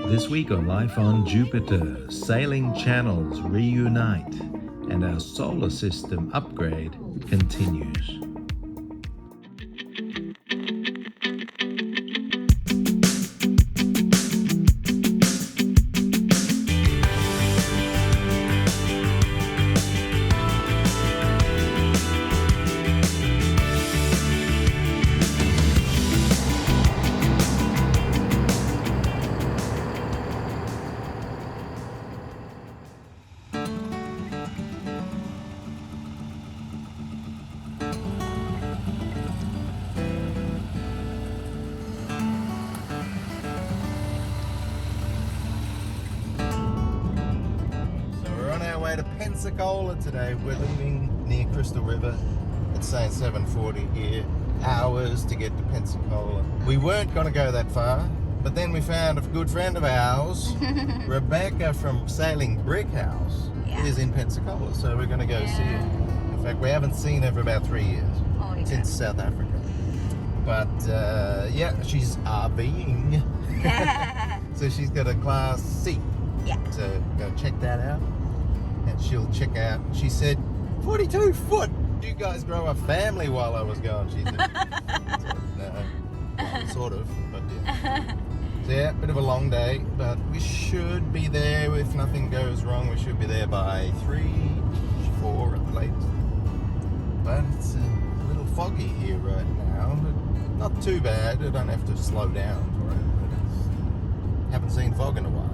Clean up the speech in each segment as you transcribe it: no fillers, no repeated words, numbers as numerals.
This week on Life on Jupiter, sailing channels reunite and our solar system upgrade continues. Way to Pensacola today. We're leaving near Crystal River. It's saying 7:40 here. Hours to get to Pensacola. We weren't going to go that far, but then we found a good friend of ours, Rebecca from Sailing Brickhouse, is in Pensacola, so we're going to go see her. In fact, we haven't seen her for about 3 years since South Africa. But yeah, she's RVing, so she's got a Class C. So go check that out. And she'll check out, she said, 42 foot! You guys grow a family while I was gone, she said. No, well, sort of, but yeah. So yeah, bit of a long day, but we should be there, if nothing goes wrong, we should be there by 3, 4 at the latest. But it's a little foggy here right now, but not too bad. I don't have to slow down for it, but haven't seen fog in a while.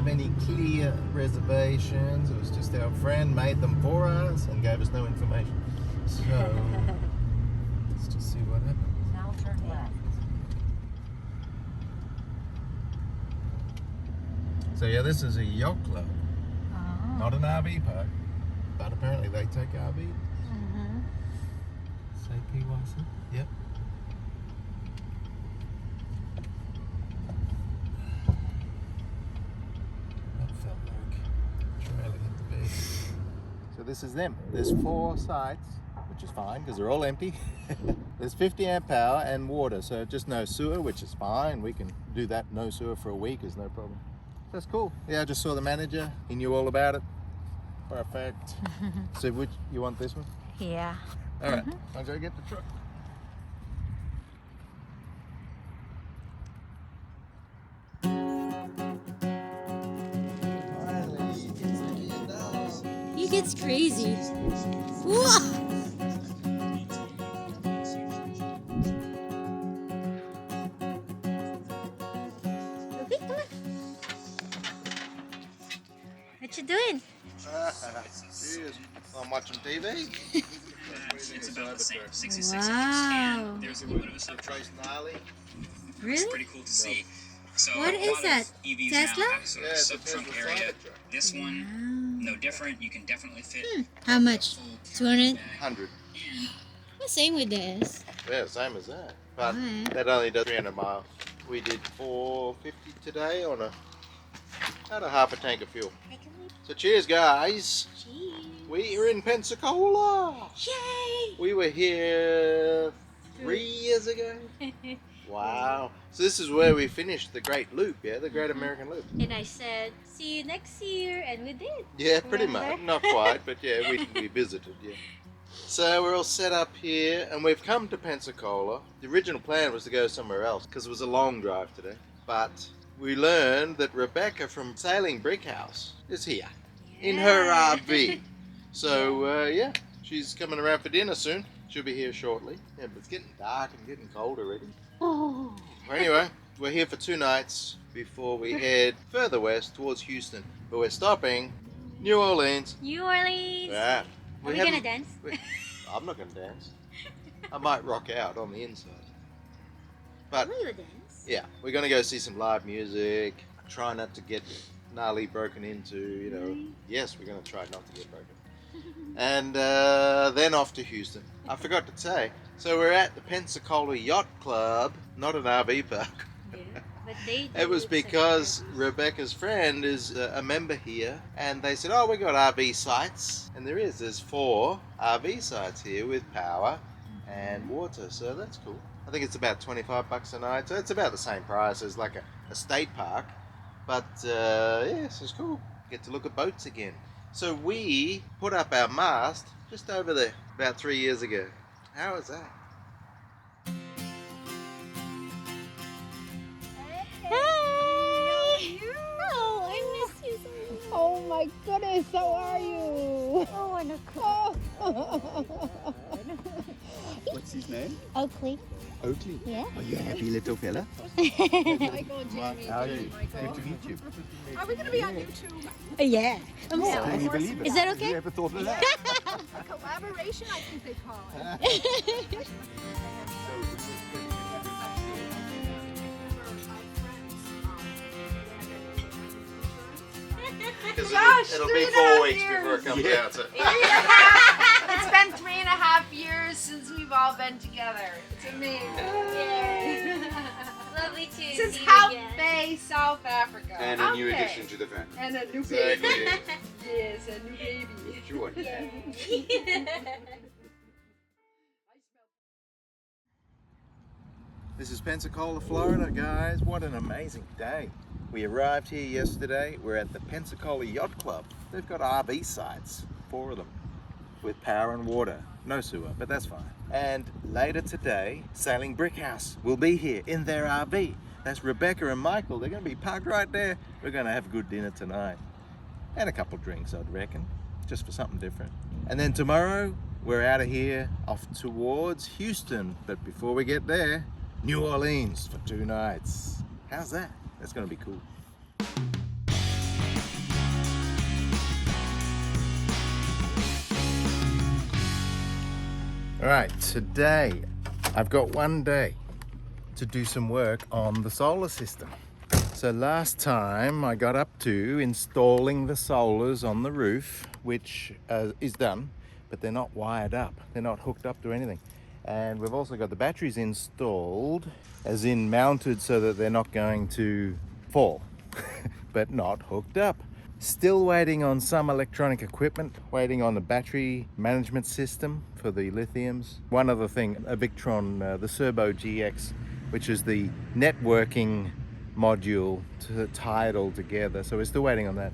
Any clear reservations. It was just our friend made them for us and gave us no information. So let's just see what happens. Now turn left. So yeah, this is a yacht club, not an RV park, but apparently they take RV. Say PYC. Yep. So this is them. There's 4 sites, which is fine because they're all empty. There's 50 amp power and water, so just no sewer, which is fine. We can do that, no sewer for a week is no problem. That's cool. Yeah, I just saw the manager. He knew all about it. Perfect. So which, you want this one? Yeah. All right, I'll go get the truck. He gets crazy. Whoa! Okay, come on. What you doing? Cheers. I'm watching TV. It's about the same, 66 Wow. inches, and there's a little bit of a subtract. Trace Gnarly. It's Really? pretty cool to see. So What a is lot that? of EVs Tesla? now have a sort of it's a sub-trunk Tesla area. Cybertruck. This one, no different. You can definitely fit. How much? 200? 100. The same with this. Yeah, same as that. But Alright. that only does 300 miles. We did 450 today on about a half a tank of fuel. So cheers, guys. Cheers. We are in Pensacola. Yay! We were here 3 years ago. Wow. So this is where we finished the Great Loop, yeah? The Great American Loop. And I said, see you next year, and we did. Yeah, pretty much. Remember? Not quite, but yeah, we visited, yeah. So we're all set up here, and we've come to Pensacola. The original plan was to go somewhere else, because it was a long drive today. But we learned that Rebecca from Sailing Brickhouse is here, in her RV. So, yeah, she's coming around for dinner soon. She'll be here shortly. Yeah, but it's getting dark and getting cold already. Oh. Well, anyway, we're here for 2 nights before we head further west towards Houston. But we're stopping New Orleans. New Orleans. Yeah. Are we gonna dance? I'm not going to dance. I might rock out on the inside. But, We would dance. yeah, we're going to go see some live music. Try not to get gnarly broken into, you know. Yes, we're going to try not to get broken. And then off to Houston. I forgot to say, so we're at the Pensacola Yacht Club, not an RV park. Yeah, but they It was do because such Rebecca's friend is a member here, and they said, "Oh, we got RV sites," and there's 4 RV sites here with power and water, so that's cool. I think it's about $25 a night, so it's about the same price as like a state park, but yes, it's cool. Get to look at boats again. So we put up our mast just over there about 3 years ago. How was that? Hi! Oh, I miss you so much. Oh my goodness, how are you? Oh, I wanna cry. Oh. What's his name? Oakley. Oakley. Yeah. Are you a happy little fella? Michael, Jamie, How are Jamie, you? Michael. Good to meet you. Are we going to be on YouTube? Yeah. Can you believe it? Is that Have okay? you ever thought of that? A collaboration, I think they call it. Because Gosh, it'll 3.5 be 4 weeks years. before it comes Yeah. out. So. It's been 3.5 years since we've all been together. It's amazing. Yay. Lovely to Since see you Half again. Bay, South Africa. And a new Okay. addition to the family. And a new baby. Exactly. Yes, a new baby. Sure. This is Pensacola, Florida, guys. What an amazing day. We arrived here yesterday. We're at the Pensacola Yacht Club. They've got RV sites, 4 of them, with power and water. No sewer, but that's fine. And later today, Sailing Brickhouse will be here in their RV. That's Rebecca and Michael. They're going to be parked right there. We're going to have a good dinner tonight. And a couple drinks, I'd reckon, just for something different. And then tomorrow, we're out of here, off towards Houston. But before we get there, New Orleans for 2 nights. How's that? That's going to be cool. All right, today I've got one day to do some work on the solar system. So last time I got up to installing the solars on the roof, which is done, but they're not wired up. They're not hooked up to anything. And we've also got the batteries installed, as in mounted so that they're not going to fall, but not hooked up. Still waiting on some electronic equipment, waiting on the battery management system for the lithiums. One other thing, a Victron, the Serbo GX, which is the networking module to tie it all together. So we're still waiting on that.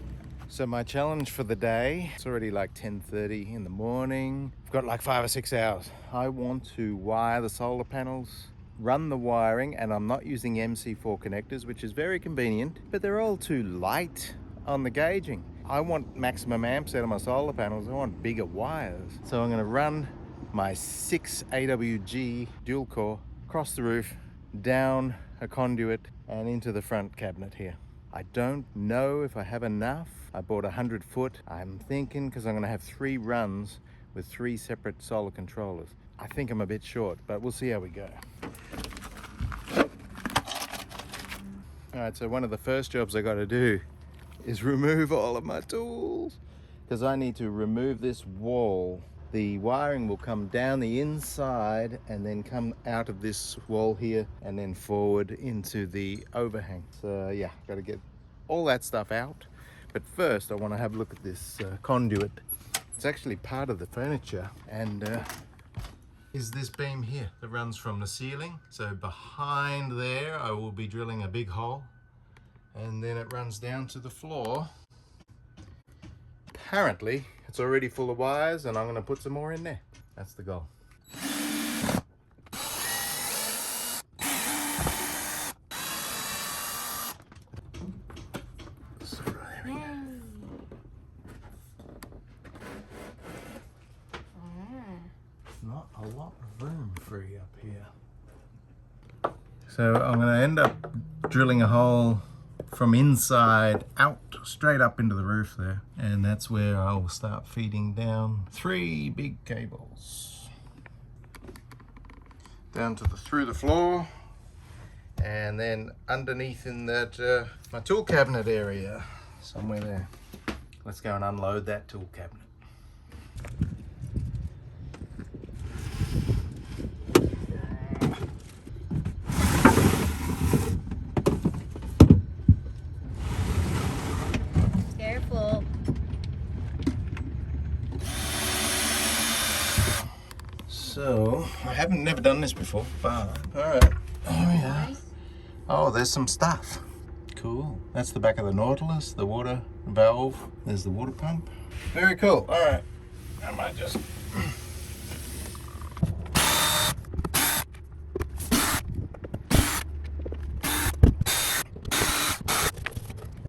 So my challenge for the day, it's already like 10:30 in the morning. I've got like 5 or 6 hours. I want to wire the solar panels, run the wiring, and I'm not using MC4 connectors, which is very convenient, but they're all too light on the gauging. I want maximum amps out of my solar panels. I want bigger wires. So I'm gonna run my 6 AWG dual core across the roof, down a conduit and into the front cabinet here. I don't know if I have enough. I bought 100 foot. I'm thinking, because I'm gonna have 3 runs with 3 separate solar controllers. I think I'm a bit short, but we'll see how we go. All right, so one of the first jobs I gotta do is remove all of my tools, because I need to remove this wall. The wiring will come down the inside and then come out of this wall here and then forward into the overhang. So yeah, got to get all that stuff out. But first I want to have a look at this conduit. It's actually part of the furniture, and is this beam here that runs from the ceiling. So behind there I will be drilling a big hole, and then it runs down to the floor. Apparently it's already full of wires, and I'm going to put some more in there. That's the goal. So there we go. Not a lot of room free up here. So I'm going to end up drilling a hole from inside out straight up into the roof there, and that's where I will start feeding down 3 big cables down to through the floor, and then underneath in that my tool cabinet area somewhere there. Let's go and unload that tool cabinet. So, I haven't never done this before, but alright, here we are. Oh, there's some stuff. Cool. That's the back of the Nautilus, the water valve. There's the water pump. Very cool. Alright, I might just...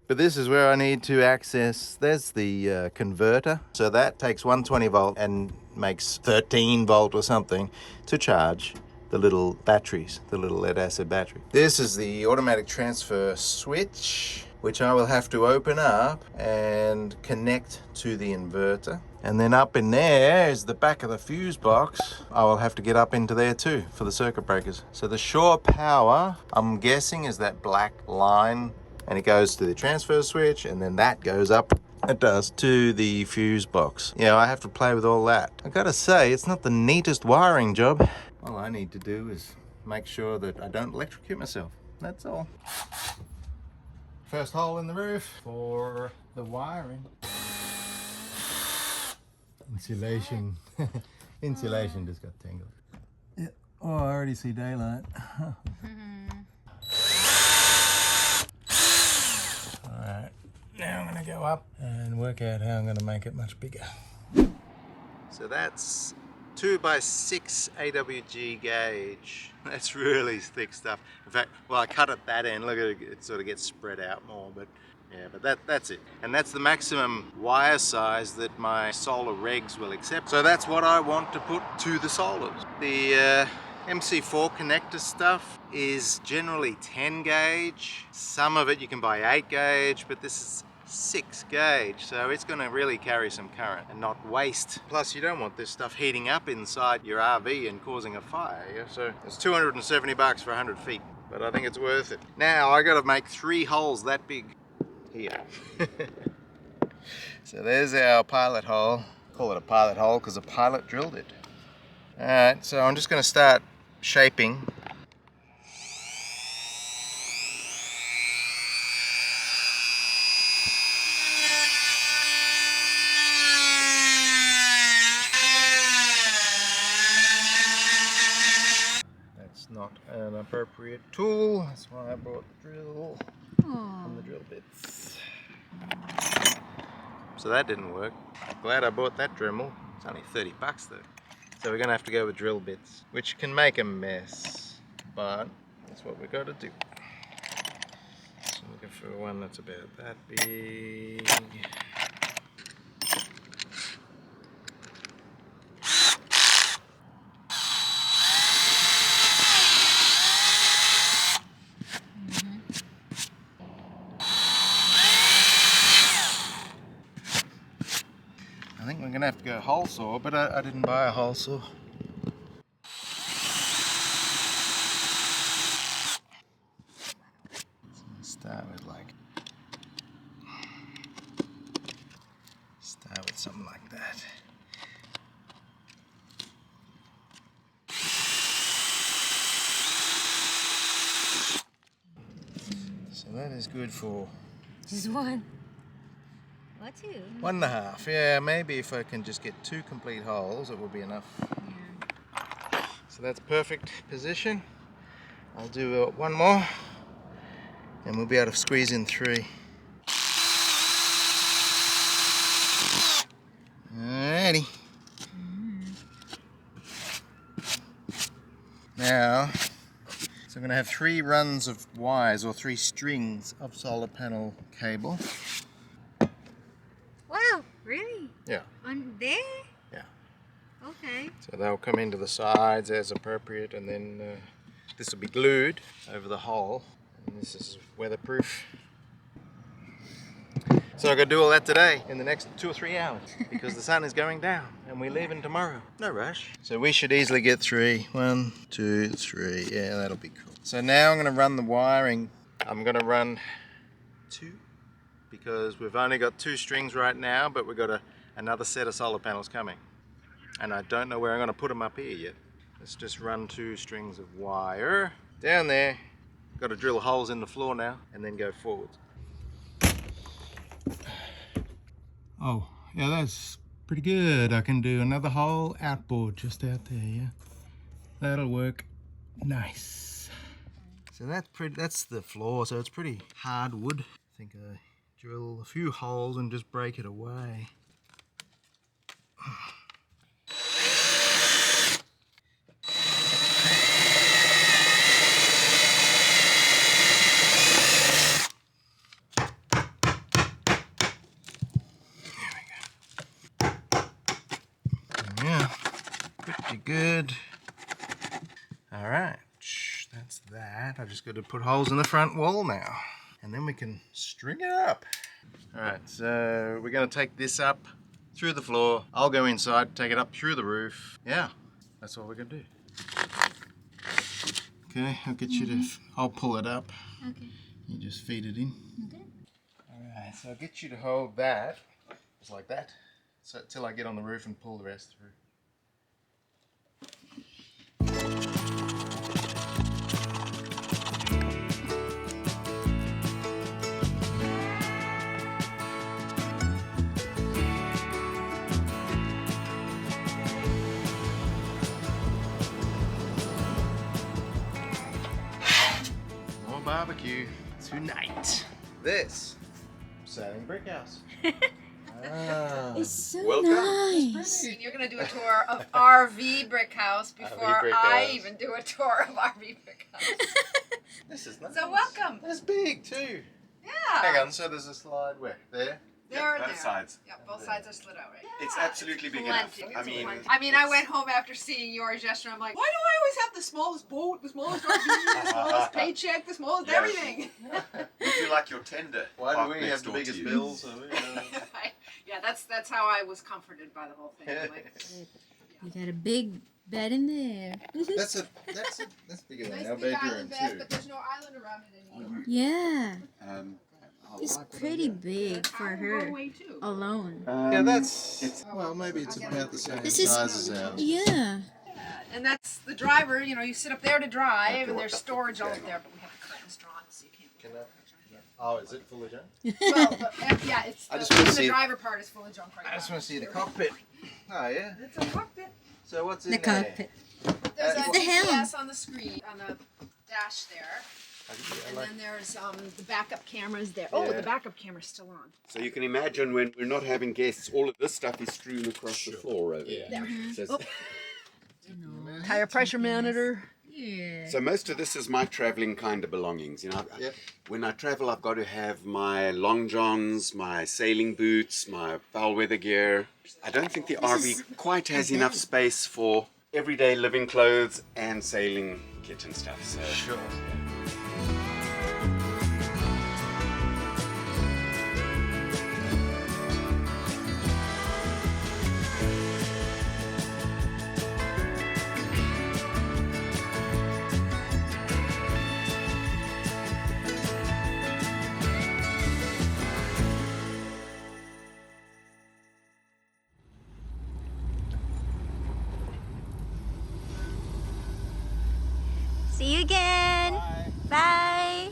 But this is where I need to access, there's the converter. So that takes 120 volt and makes 13 volt or something to charge the little batteries, the little lead acid battery. This is the automatic transfer switch, which I will have to open up and connect to the inverter. And then up in there is the back of the fuse box. I will have to get up into there too for the circuit breakers. So the shore power, I'm guessing, is that black line, and it goes to the transfer switch, and then that goes up, it does, to the fuse box. Yeah, I have to play with all that. I gotta say, it's not the neatest wiring job. All I need to do is make sure that I don't electrocute myself. That's all. First hole in the roof for the wiring. Insulation. Insulation just got tangled. Yeah. Oh, I already see daylight. Alright, now I'm going to go up and work out how I'm going to make it much bigger. So that's 2x6 AWG gauge. That's really thick stuff. In fact, well, I cut at that end. Look at it, it sort of gets spread out more, but yeah, but that's it. And that's the maximum wire size that my solar regs will accept. So that's what I want to put to the solars. The MC4 connector stuff is generally 10 gauge. Some of it you can buy 8 gauge, but this is 6 gauge, so it's going to really carry some current and not waste. Plus, you don't want this stuff heating up inside your RV and causing a fire. Yeah? So it's 270 bucks for 100 feet, but I think it's worth it. Now I got to make 3 holes that big here. So there's our pilot hole. Call it a pilot hole because a pilot drilled it. All right, so I'm just going to start shaping. That's not an appropriate tool. That's why I brought the drill and the drill bits. So that didn't work. Glad I bought that Dremel. It's only 30 bucks though. So we're gonna have to go with drill bits, which can make a mess, but that's what we got to do. So I'm looking for one that's about that big. I think we're going to have to go hole saw, but I didn't buy a hole saw. So start with something like that. So that is good for... Just one. Or 2. 1.5, yeah, maybe if I can just get 2 complete holes, it will be enough. Yeah. So that's perfect position. I'll do 1 more, and we'll be able to squeeze in 3. Alrighty. Now, so I'm going to have 3 runs of wires, or 3 strings of solar panel cable. Wow, really? Yeah. On there? Yeah. Okay. So they'll come into the sides as appropriate, and then this will be glued over the hole, and this is weatherproof. So I've got to do all that today in the next 2 or 3 hours because the sun is going down and we're leaving tomorrow. No rush. So we should easily get 3. 1, 2, 3. Yeah, that'll be cool. So now I'm going to run the wiring. I'm going to run 2 because we've only got 2 strings right now, but we've got another set of solar panels coming. And I don't know where I'm going to put them up here yet. Let's just run 2 strings of wire down there. Got to drill holes in the floor now and then go forwards. Oh, yeah, that's pretty good. I can do another hole outboard just out there, yeah. That'll work nice. So that's the floor, so it's pretty hard wood. I think I drill a few holes and just break it away. Yeah, pretty good. All right, that's that. I just got to put holes in the front wall now, and then we can string it up. All right, so we're going to take this up through the floor. I'll go inside, take it up through the roof. Yeah, that's what we're going to do. Okay, I'll get you to, I'll pull it up. Okay. You just feed it in. Okay. All right, so I'll get you to hold that, just like that. So till I get on the roof and pull the rest through. More barbecue tonight. This Sailing Brickhouse. It's so Welcome. nice. You're gonna do a tour of RV Brickhouse before RV I Brickhouse. even do a tour of RV Brickhouse. This is nice. So welcome. That's big too. Yeah. Hang on, so there's a slide where? There? There, both there. sides. Yeah, both sides are slid out, right? It's Yeah, absolutely big plenty. enough. I mean, I mean, I went home after seeing yours yesterday. I'm like, why do I always have the smallest boat, the smallest RV, the smallest paycheck, the smallest Yeah. everything? you feel like you're tender. Why Park do we next have the door to biggest you. bills? Yeah, that's how I was comforted by the whole thing. I'm like, You got a big bed in there. that's bigger than nice our big bedroom island bed, too. but there's no island around it anymore. Yeah. I It's like it. pretty big for I will go her away too. alone. Yeah, that's well, maybe it's about the same This is- size as ours. Yeah. And that's the driver. You know, you sit up there to drive, and there's storage all up there, but we have the curtains drawn, so you can't. Can I- Oh, is it full of junk? Well, but, yeah, it's I the, just wanna the see- driver part is full of junk right now. I just want to see the cockpit. Oh yeah. It's a cockpit. So what's in The there? cockpit. There's It's a the helm. GPS on the screen, on the dash there, I and like- then there's the backup cameras there. Oh, Yeah. the backup camera's still on. So you can imagine when we're not having guests, all of this stuff is strewn across the floor over Yeah. there. So, it's- Tire pressure monitor. Yeah. so most of this is my traveling kind of belongings. You know, Yep. when I travel, I've got to have my long johns, my sailing boots, my foul weather gear. I don't think the RV quite has enough space for everyday living clothes and sailing kit and stuff. So Sure. See you again. Bye.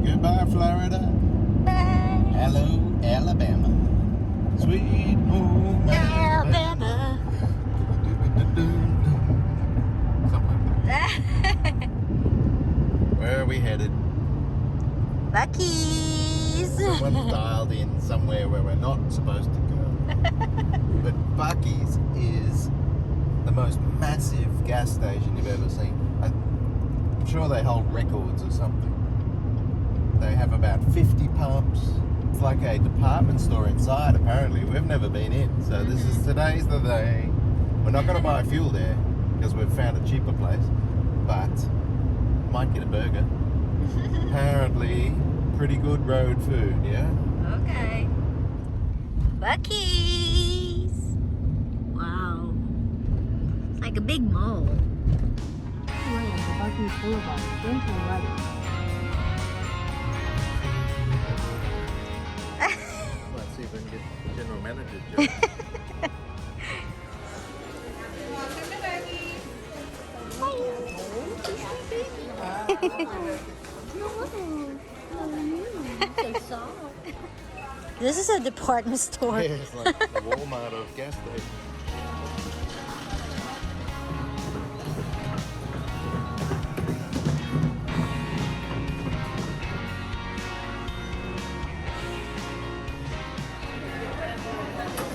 Goodbye, Florida. Bye. Hello, Alabama. Sweet home Alabama. Something like that. Where are we headed? Bucky's. Someone's dialed in somewhere where we're not supposed to go. But Bucky's is the most massive gas station you've ever seen. I'm sure they hold records or something. They have about 50 pumps. It's like a department store inside, apparently. We've never been in, so today's the day. We're not going to buy fuel there because we've found a cheaper place, but might get a burger. Apparently, pretty good road food, yeah? Okay. Bucky's. Wow. It's like a big mall. Bucky's Boulevard. Let's see if we can get the general manager job. This is a department store. Yeah, it's like the Walmart of gas stations.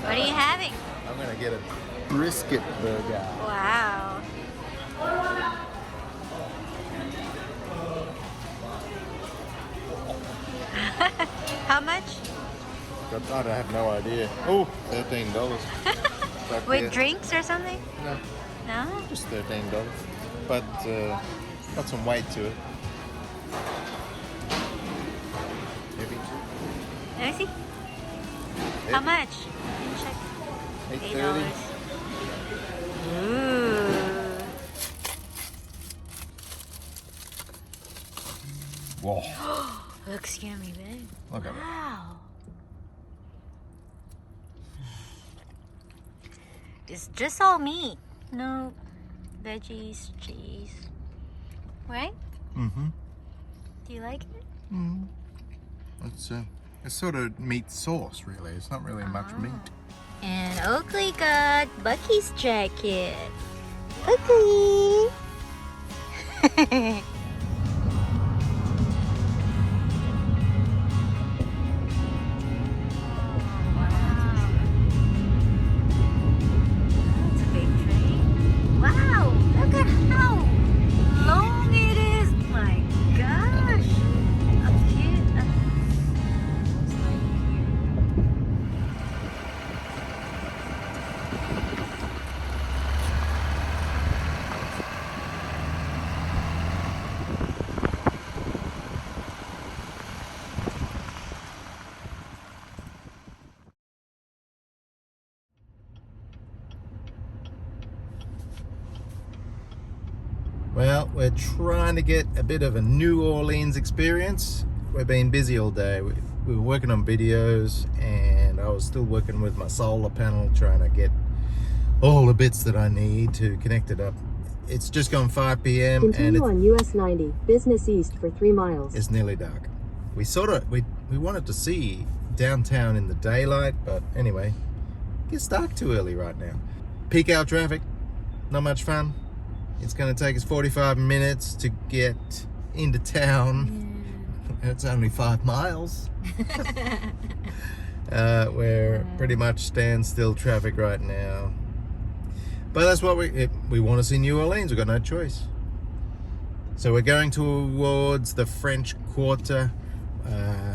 What are you having? I'm gonna get a brisket burger. Wow. How much? I have no idea. Oh, $13. But, With drinks or something? No, No? just $13. But got some weight to it. Heavy. Let me see. Heavy. How much? Check. $8.30. Ooh. Whoa. Looks yummy, babe. Look at it. Wow. It's just all meat. No veggies, cheese. Right? Mm-hmm. Do you like it? Mm. It's sort of meat sauce, really. It's not really much meat. And Oakley got Bucky's jacket. Oakley! That's a big train. Wow! Look at how long it is! My gosh! How cute! It's like Well, we're trying to get a bit of a New Orleans experience. We've been busy all day. We were working on videos, and I was still working with my solar panel, trying to get all the bits that I need to connect it up. It's just gone 5 p.m. and Continue on US 90, business east for 3 miles. it's nearly dark. We wanted to see downtown in the daylight, but anyway, it gets dark too early right now. Peak hour traffic, not much fun. It's going to take us 45 minutes to get into town. It's only 5 miles. We're pretty much standstill traffic right now. But that's what we want to see New Orleans. We've got no choice. So we're going towards the French Quarter.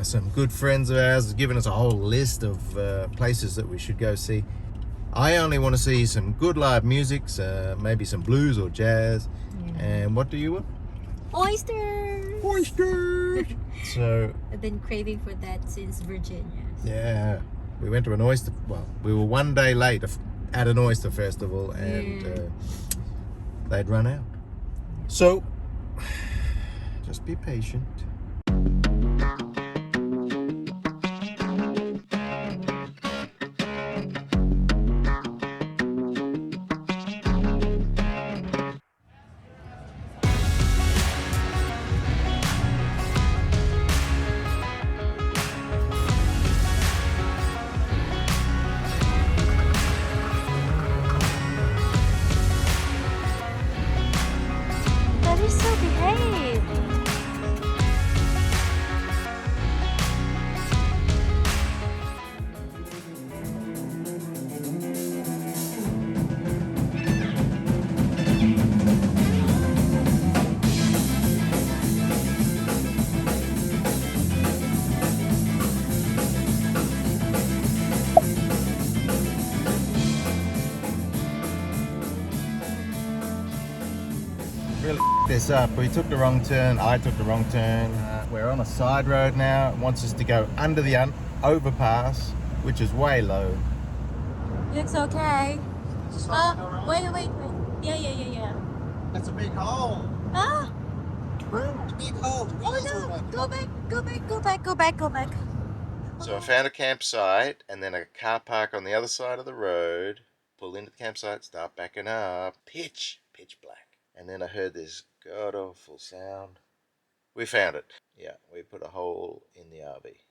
Some good friends of ours have given us a whole list of places that we should go see. I only want to see some good live music, maybe some blues or jazz. And what do you want? oysters! Oysters! So, I've been craving for that since Virginia. yeah, we went to an oyster, well, we were one day late at an oyster festival, and they'd run out. So, just be patient. But he's so behaved. Really this up. We took the wrong turn. I took the wrong turn. We're on a side road now. It wants us to go under the overpass, which is way low. It's okay. Wait. Yeah. That's a big hole. Ah! Big hole. Oh no! Go back. So I found a campsite and then a car park on the other side of the road. Pull into the campsite, start backing up. Pitch black. And then I heard this god awful sound. We found it. Yeah, we put a hole in the RV.